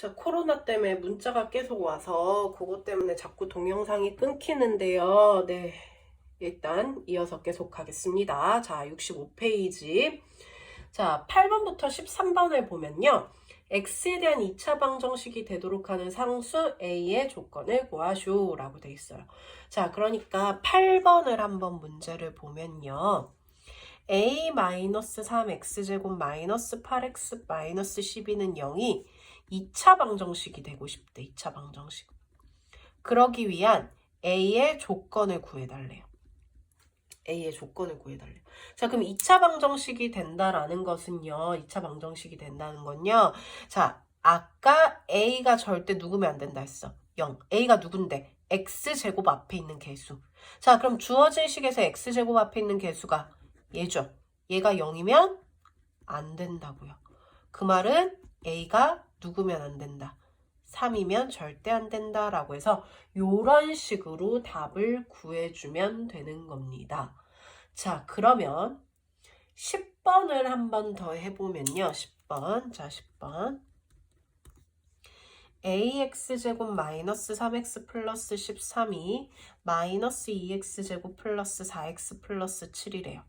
자, 코로나 때문에 문자가 계속 와서 그것 때문에 자꾸 동영상이 끊기는데요. 네. 일단 이어서 계속 하겠습니다. 자, 65페이지. 자, 8번부터 13번을 보면요. x에 대한 2차 방정식이 되도록 하는 상수 a의 조건을 구하쇼 라고 돼 있어요. 자, 그러니까 8번을 한번 문제를 보면요. a-3x제곱 마이너스 8x 마이너스 12는 0이 2차 방정식이 되고 싶대. 2차 방정식. 그러기 위한 a의 조건을 구해달래요. a의 조건을 구해달래요. 자, 그럼 2차 방정식이 된다라는 것은요. 2차 방정식이 된다는 건요. 자, 아까 a가 절대 누구면 안 된다 했어. 0. a가 누군데? x제곱 앞에 있는 개수. 자, 그럼 주어진 식에서 x제곱 앞에 있는 개수가 얘죠. 얘가 0이면 안 된다고요. 그 말은 a가 누구면 안 된다. 3이면 절대 안 된다라고 해서 이런 식으로 답을 구해주면 되는 겁니다. 자, 그러면 10번을 한 번 더 해보면요. 10번. 자, 10번. ax제곱 마이너스 3x 플러스 13이 마이너스 2x제곱 플러스 4x 플러스 7이래요.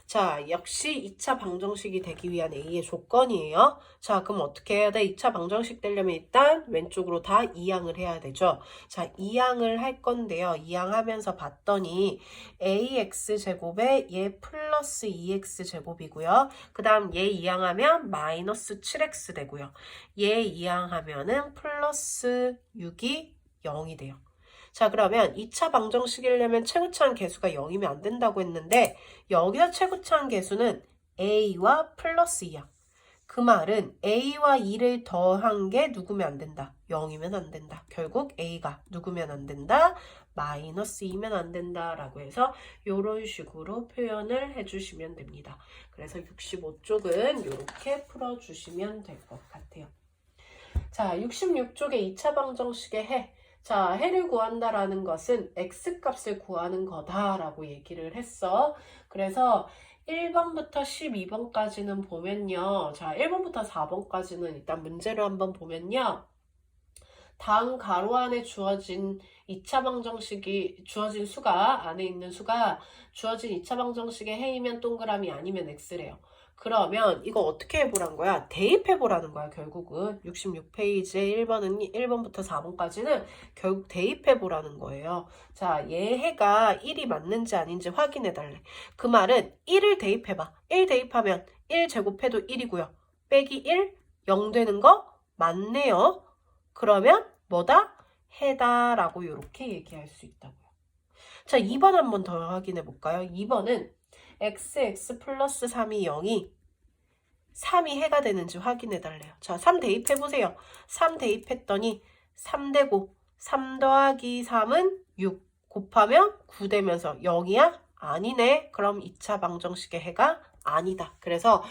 자, 역시 2차 방정식이 되기 위한 A의 조건이에요. 자, 그럼 어떻게 해야 돼? 2차 방정식 되려면 일단 왼쪽으로 다 이항을 해야 되죠. 자, 이항을 할 건데요. 이항하면서 봤더니 AX제곱에 얘 플러스 2X제곱이고요. 그 다음 얘 이항하면 마이너스 7X 되고요. 얘 이항하면은 플러스 6이 0이 돼요. 자, 그러면 2차 방정식이려면 최고차항 개수가 0이면 안 된다고 했는데 여기서 최고차항 개수는 a와 플러스 2야. 그 말은 a와 2를 더한 게 누구면 안 된다. 0이면 안 된다. 결국 a가 누구면 안 된다. 마이너스 2면 안 된다라고 해서 이런 식으로 표현을 해주시면 됩니다. 그래서 65쪽은 이렇게 풀어주시면 될 것 같아요. 자, 66쪽의 2차 방정식의 해. 자, 해를 구한다라는 것은 x값을 구하는 거다라고 얘기를 했어. 그래서 1번부터 12번까지는 보면요. 자, 1번부터 4번까지는 일단 문제를 한번 보면요. 다음 가로 안에 주어진 2차 방정식이 주어진 수가 안에 있는 수가 주어진 2차 방정식의 해이면 동그라미 아니면 x래요. 그러면 이거 어떻게 해보란 거야? 대입해보라는 거야, 결국은. 66페이지에 1번부터 4번까지는 결국 대입해보라는 거예요. 자, 얘 해가 1이 맞는지 아닌지 확인해달래. 그 말은 1을 대입해봐. 1 대입하면 1 제곱해도 1이고요. 빼기 1, 0 되는 거 맞네요. 그러면 뭐다? 해다라고 이렇게 얘기할 수 있다고요. 자, 2번 한번 더 확인해 볼까요? 2번은 x 플러스 3이 0이 3이 해가 되는지 확인해 달래요. 자, 3 대입해 보세요. 3 대입했더니 3 되고 3 더하기 3은 6 곱하면 9 되면서 0이야? 아니네. 그럼 2차 방정식의 해가 아니다. 그래서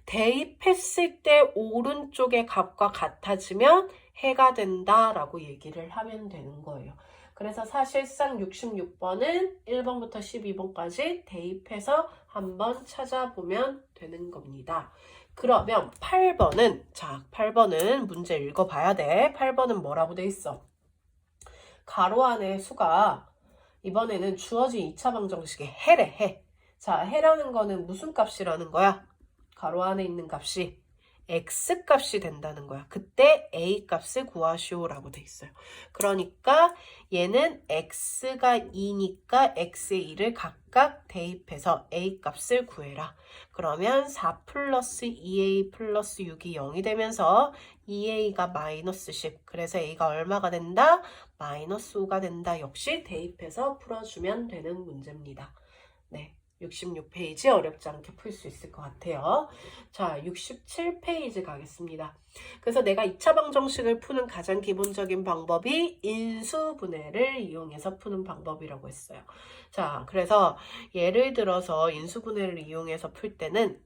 대입했을 때 오른쪽의 값과 같아지면 해가 된다라고 얘기를 하면 되는 거예요. 그래서 사실상 66번은 1번부터 12번까지 대입해서 한번 찾아보면 되는 겁니다. 그러면 8번은, 자, 8번은 문제 읽어봐야 돼. 8번은 뭐라고 돼 있어? 가로 안에 수가 이번에는 주어진 2차 방정식의 해래, 해. 자, 해라는 거는 무슨 값이라는 거야? 가로 안에 있는 값이 x값이 된다는 거야. 그때 a값을 구하시오라고 돼 있어요. 그러니까 얘는 x가 2니까 x의 2를 각각 대입해서 a값을 구해라. 그러면 4 플러스 2a 플러스 6이 0이 되면서 2a가 마이너스 10. 그래서 a가 얼마가 된다? 마이너스 5가 된다. 역시 대입해서 풀어주면 되는 문제입니다. 네. 66페이지 어렵지 않게 풀 수 있을 것 같아요. 자, 67페이지 가겠습니다. 그래서 내가 2차 방정식을 푸는 가장 기본적인 방법이 인수분해를 이용해서 푸는 방법이라고 했어요. 자, 그래서 예를 들어서 인수분해를 이용해서 풀 때는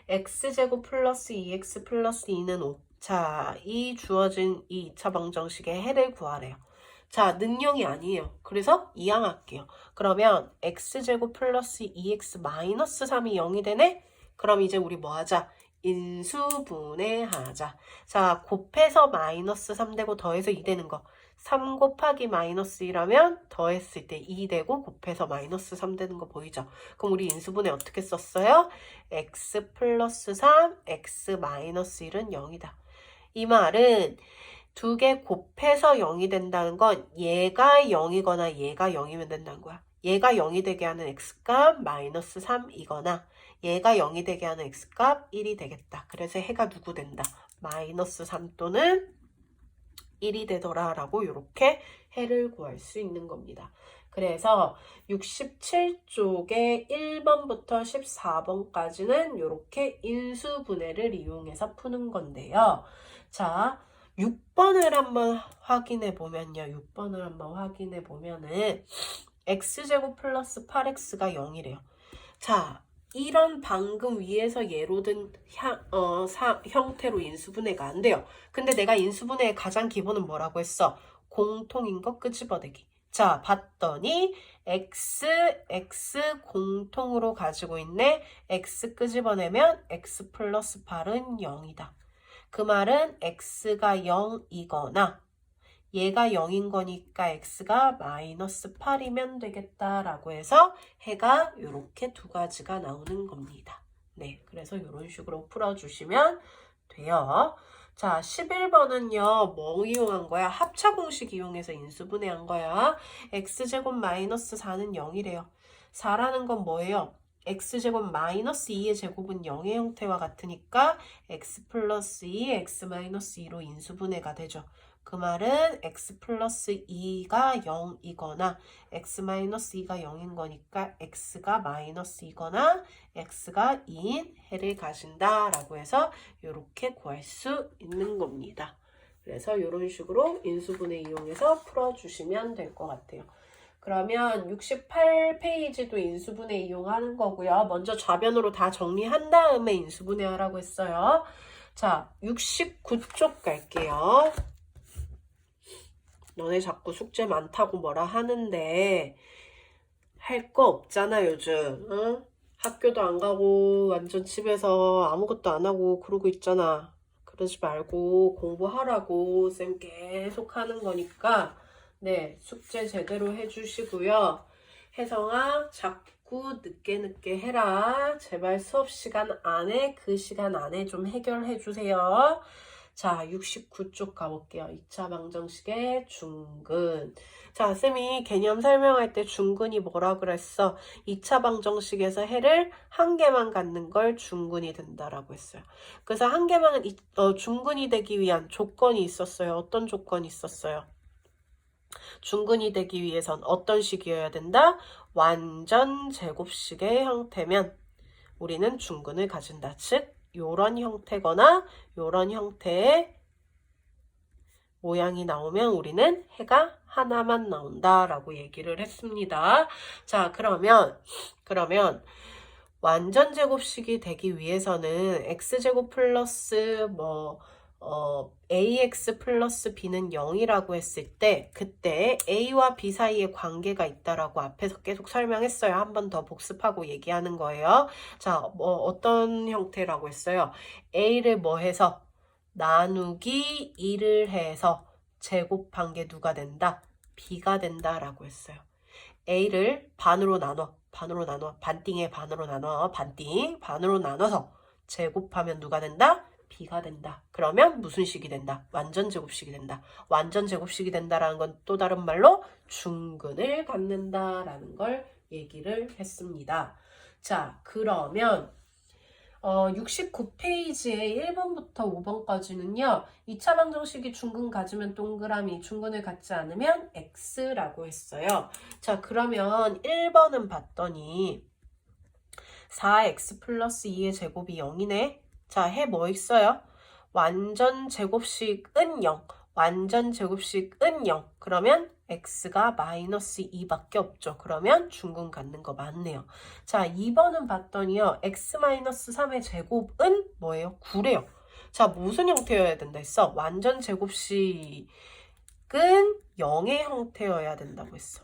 x제곱 플러스 2x 플러스 2는 5. 자, 이 주어진 이 2차 방정식의 해를 구하래요. 자, 능용이 아니에요. 그래서 이항할게요. 그러면 x제곱 플러스 2x 마이너스 3이 0이 되네? 그럼 이제 우리 뭐 하자? 인수분해하자. 자, 곱해서 마이너스 3 되고 더해서 2 되는 거. 3 곱하기 마이너스 1하면 더했을 때 2 되고 곱해서 마이너스 3 되는 거 보이죠? 그럼 우리 인수분해 어떻게 썼어요? x 플러스 3, x 마이너스 1은 0이다. 이 말은 두 개 곱해서 0이 된다는 건 얘가 0이거나 얘가 0이면 된다는 거야. 얘가 0이 되게 하는 x값 마이너스 3이거나 얘가 0이 되게 하는 x값 1이 되겠다. 그래서 해가 누구 된다? 마이너스 3 또는 1이 되더라 라고 이렇게 해를 구할 수 있는 겁니다. 그래서 67쪽에 1번부터 14번까지는 이렇게 인수분해를 이용해서 푸는 건데요. 자, 6번을 한번 확인해 보면요. 6번을 한번 확인해 보면은 x제곱 플러스 8x가 0이래요. 자, 이런 방금 위에서 예로 든 형태로 인수분해가 안 돼요. 근데 내가 인수분해의 가장 기본은 뭐라고 했어? 공통인 거 끄집어내기. 자, 봤더니 x 공통으로 가지고 있네. x 끄집어내면 x 플러스 8은 0이다. 그 말은 x가 0이거나 얘가 0인 거니까 x가 마이너스 8이면 되겠다라고 해서 해가 이렇게 두 가지가 나오는 겁니다. 네, 그래서 이런 식으로 풀어주시면 돼요. 자, 11번은요, 뭐 이용한 거야? 합차 공식 이용해서 인수분해한 거야. x제곱 마이너스 4는 0이래요. 4라는 건 뭐예요? x제곱 마이너스 2의 제곱은 0의 형태와 같으니까 x 플러스 2, x 마이너스 2로 인수분해가 되죠. 그 말은 x 플러스 2가 0이거나 x 마이너스 2가 0인 거니까 x가 마이너스 2거나 x가 2인 해를 가진다 라고 해서 이렇게 구할 수 있는 겁니다. 그래서 이런 식으로 인수분해 이용해서 풀어주시면 될 것 같아요. 그러면 68페이지도 인수분해 이용하는 거고요. 먼저 좌변으로 다 정리한 다음에 인수분해 하라고 했어요. 자, 69쪽 갈게요. 너네 자꾸 숙제 많다고 뭐라 하는데 할 거 없잖아 요즘. 응? 학교도 안 가고 완전 집에서 아무것도 안 하고 그러고 있잖아. 그러지 말고 공부하라고 쌤 계속 하는 거니까 네, 숙제 제대로 해주시고요. 혜성아, 자꾸 늦게 해라. 제발 수업 시간 안에, 그 시간 안에 좀 해결해 주세요. 자, 69쪽 가볼게요. 2차 방정식의 중근. 자, 쌤이 개념 설명할 때 중근이 뭐라 그랬어? 2차 방정식에서 해를 한 개만 갖는 걸 중근이 된다라고 했어요. 그래서 한 개만 중근이 되기 위한 조건이 있었어요. 어떤 조건이 있었어요? 중근이 되기 위해선 어떤 식이어야 된다? 완전 제곱식의 형태면 우리는 중근을 가진다. 즉, 요런 형태거나 요런 형태의 모양이 나오면 우리는 해가 하나만 나온다라고 얘기를 했습니다. 자, 그러면 완전 제곱식이 되기 위해서는 x제곱 플러스 ax 플러스 b는 0이라고 했을 때 그때 a와 b 사이에 관계가 있다라고 앞에서 계속 설명했어요. 한 번 더 복습하고 얘기하는 거예요. 자, 어떤 형태라고 했어요? a를 뭐 해서 나누기 2를 해서 제곱한 게 누가 된다? b가 된다라고 했어요. a를 반으로 나눠 반띵에 반으로 나눠 반으로 나눠서 제곱하면 누가 된다? b가 된다. 그러면 무슨 식이 된다? 완전 제곱식이 된다. 완전 제곱식이 된다라는 건 또 다른 말로 중근을 갖는다라는 걸 얘기를 했습니다. 자, 그러면 69페이지에 1번부터 5번까지는요. 2차 방정식이 중근 가지면 동그라미, 중근을 갖지 않으면 x라고 했어요. 자, 그러면 1번은 봤더니 4x 플러스 2의 제곱이 0이네. 자, 해 뭐 있어요? 완전 제곱식은 0. 완전 제곱식은 0. 그러면 x가 마이너스 2밖에 없죠. 그러면 중근 갖는 거 맞네요. 자, 2번은 봤더니요. x 마이너스 3의 제곱은 뭐예요? 9래요. 자, 무슨 형태여야 된다 했어? 완전 제곱식은 0의 형태여야 된다고 했어.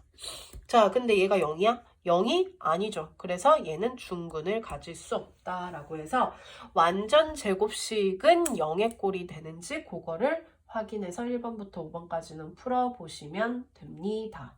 자, 근데 얘가 0이야? 0이 아니죠. 그래서 얘는 중근을 가질 수 없다라고 해서 완전 제곱식은 0의 꼴이 되는지 그거를 확인해서 1번부터 5번까지는 풀어보시면 됩니다.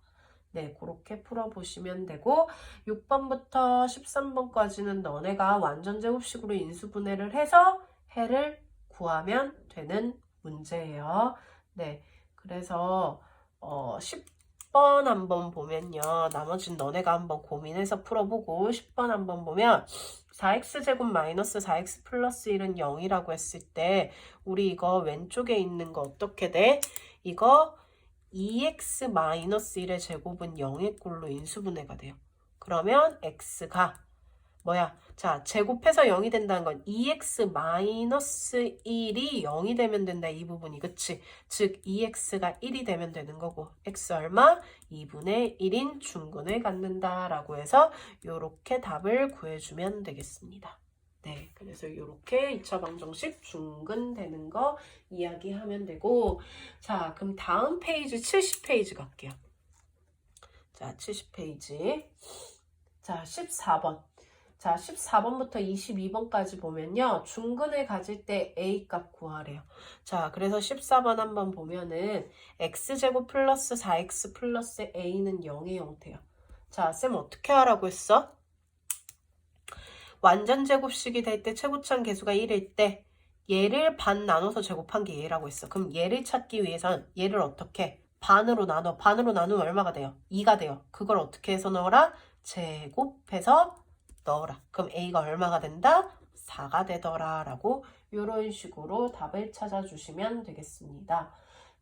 네, 그렇게 풀어보시면 되고 6번부터 13번까지는 너네가 완전 제곱식으로 인수분해를 해서 해를 구하면 되는 문제예요. 네, 그래서 10번 한번 보면요. 나머지는 너네가 한번 고민해서 풀어보고 10번 한번 보면 4x제곱 마이너스 4x 플러스 1은 0이라고 했을 때 우리 이거 왼쪽에 있는 거 어떻게 돼? 이거 2x 마이너스 1의 제곱은 0의 꼴로 인수분해가 돼요. 그러면 x가 뭐야? 자, 제곱해서 0이 된다는 건 2x 마이너스 1이 0이 되면 된다. 이 부분이. 그치? 즉 2x가 1이 되면 되는 거고 x 얼마? 2분의 1인 중근을 갖는다라고 해서 요렇게 답을 구해주면 되겠습니다. 네, 그래서 이렇게 2차 방정식 중근 되는 거 이야기하면 되고 자, 그럼 다음 페이지 70페이지 갈게요. 자, 70페이지. 자, 14번. 자, 14번부터 22번까지 보면요. 중근을 가질 때 A 값 구하래요. 자, 그래서 14번 한번 보면은 x제곱 플러스 4x 플러스 a는 0의 형태예요. 자, 쌤 어떻게 하라고 했어? 완전 제곱식이 될 때 최고참 계수가 1일 때 얘를 반 나눠서 제곱한 게 얘라고 했어. 그럼 얘를 찾기 위해선 얘를 어떻게? 반으로 나눠. 반으로 나누면 얼마가 돼요? 2가 돼요. 그걸 어떻게 해서 넣어라? 제곱해서 넣어라. 그럼 A가 얼마가 된다? 4가 되더라 라고 이런 식으로 답을 찾아주시면 되겠습니다.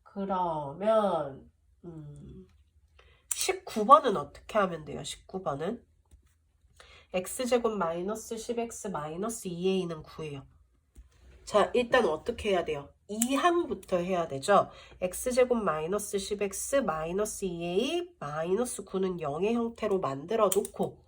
그러면 19번은 어떻게 하면 돼요? 19번은 x제곱 마이너스 10x 마이너스 2a는 9예요. 자, 일단 어떻게 해야 돼요? 2항부터 해야 되죠. x제곱 마이너스 10x 마이너스 2a 마이너스 9는 0의 형태로 만들어 놓고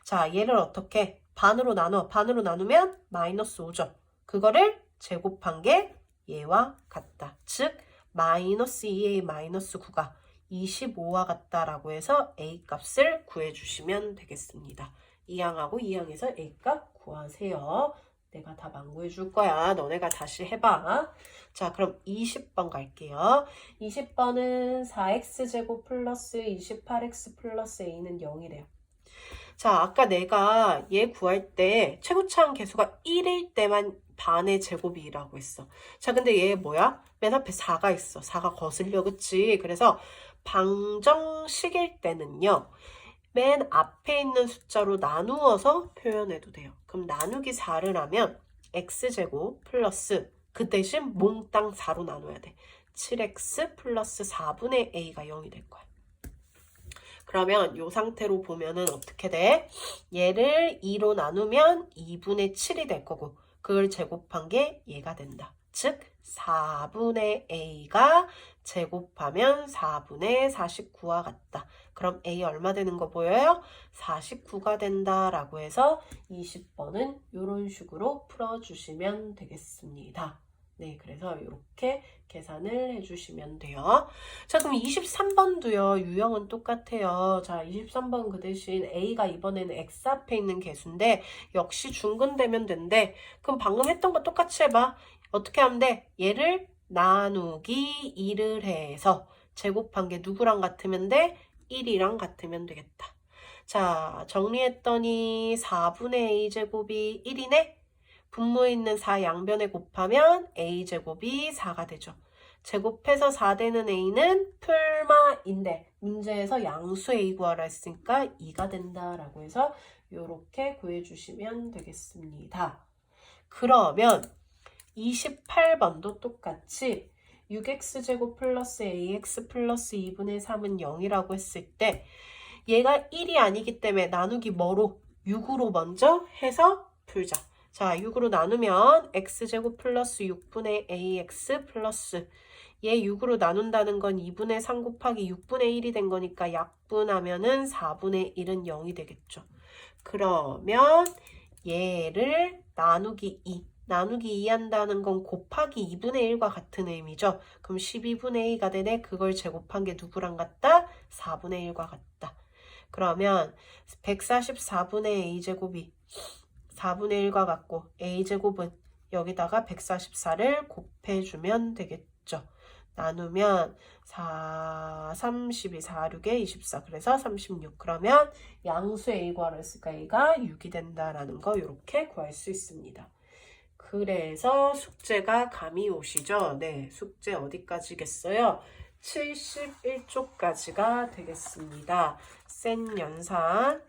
자, 얘를 어떻게? 반으로 나눠. 반으로 나누면 마이너스 5죠. 그거를 제곱한 게 얘와 같다. 즉 마이너스 2a 마이너스 9가 25와 같다라고 해서 a 값을 구해주시면 되겠습니다. 2항하고 2항에서 a 값 구하세요. 내가 답 안 구해줄 거야. 너네가 다시 해봐. 자, 그럼 20번 갈게요. 20번은 4x제곱 플러스 28x 플러스 a는 0이래요. 자, 아까 내가 얘 구할 때 최고차항 계수가 1일 때만 반의 제곱이라고 했어. 자, 근데 얘 뭐야? 맨 앞에 4가 있어. 4가 거슬려, 그치? 그래서 방정식일 때는요. 맨 앞에 있는 숫자로 나누어서 표현해도 돼요. 그럼 나누기 4를 하면 x제곱 플러스 그 대신 몽땅 4로 나눠야 돼. 7x 플러스 4분의 a가 0이 될 거야. 그러면 이 상태로 보면은 어떻게 돼? 얘를 2로 나누면 2분의 7이 될 거고 그걸 제곱한 게 얘가 된다. 즉 4분의 a가 제곱하면 4분의 49와 같다. 그럼 a 얼마 되는 거 보여요? 49가 된다라고 해서 20번은 이런 식으로 풀어주시면 되겠습니다. 네, 그래서 이렇게 계산을 해주시면 돼요. 자, 그럼 23번도요. 유형은 똑같아요. 자, 23번 그 대신 A가 이번에는 X 앞에 있는 개수인데 역시 중근되면 된대. 그럼 방금 했던 거 똑같이 해봐. 어떻게 하면 돼? 얘를 나누기 2를 해서 제곱한 게 누구랑 같으면 돼? 1이랑 같으면 되겠다. 자, 정리했더니 4분의 A제곱이 1이네? 분모에 있는 4 양변에 곱하면 a제곱이 4가 되죠. 제곱해서 4 되는 a는 풀마인데 문제에서 양수 a 구하라 했으니까 2가 된다라고 해서 이렇게 구해주시면 되겠습니다. 그러면 28번도 똑같이 6x제곱 플러스 ax 플러스 2분의 3은 0이라고 했을 때 얘가 1이 아니기 때문에 나누기 뭐로? 6으로 먼저 해서 풀자. 자, 6으로 나누면 x제곱 플러스 6분의 ax 플러스 얘 6으로 나눈다는 건 2분의 3 곱하기 6분의 1이 된 거니까 약분하면은 4분의 1은 0이 되겠죠. 그러면 얘를 나누기 2. 나누기 2 한다는 건 곱하기 2분의 1과 같은 의미죠. 그럼 12분의 2가 되네. 그걸 제곱한 게 누구랑 같다? 4분의 1과 같다. 그러면 144분의 a제곱이 4분의 1과 같고 a제곱은 여기다가 144를 곱해주면 되겠죠. 나누면 4, 32, 4, 6에 24 그래서 36 그러면 양수 a 구하랬으니까 a가 6이 된다라는 거 이렇게 구할 수 있습니다. 그래서 숙제가 감이 오시죠? 네, 숙제 어디까지겠어요? 71쪽까지가 되겠습니다. 센 연산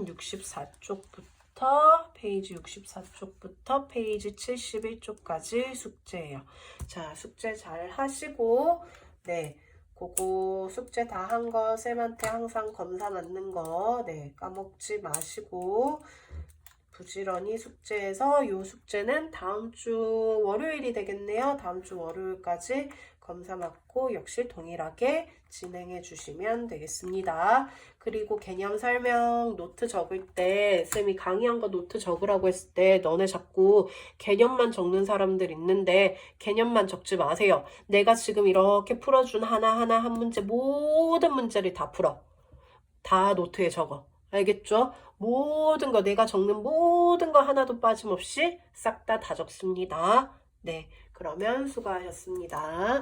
64쪽부터 페이지 64쪽부터 페이지 71쪽까지 숙제예요. 자, 숙제 잘 하시고 네, 그거 숙제 다 한 거 쌤한테 항상 검사 맞는 거 네, 까먹지 마시고 부지런히 숙제해서 이 숙제는 다음 주 월요일이 되겠네요. 다음 주 월요일까지 검사 맞고 역시 동일하게 진행해 주시면 되겠습니다. 그리고 개념 설명 노트 적을 때 쌤이 강의한 거 노트 적으라고 했을 때 너네 자꾸 개념만 적는 사람들 있는데 개념만 적지 마세요. 내가 지금 이렇게 풀어준 하나하나 한 문제 모든 문제를 다 풀어. 다 노트에 적어. 알겠죠? 모든 거 내가 적는 모든 거 하나도 빠짐없이 싹 다 적습니다. 네, 그러면 수고하셨습니다.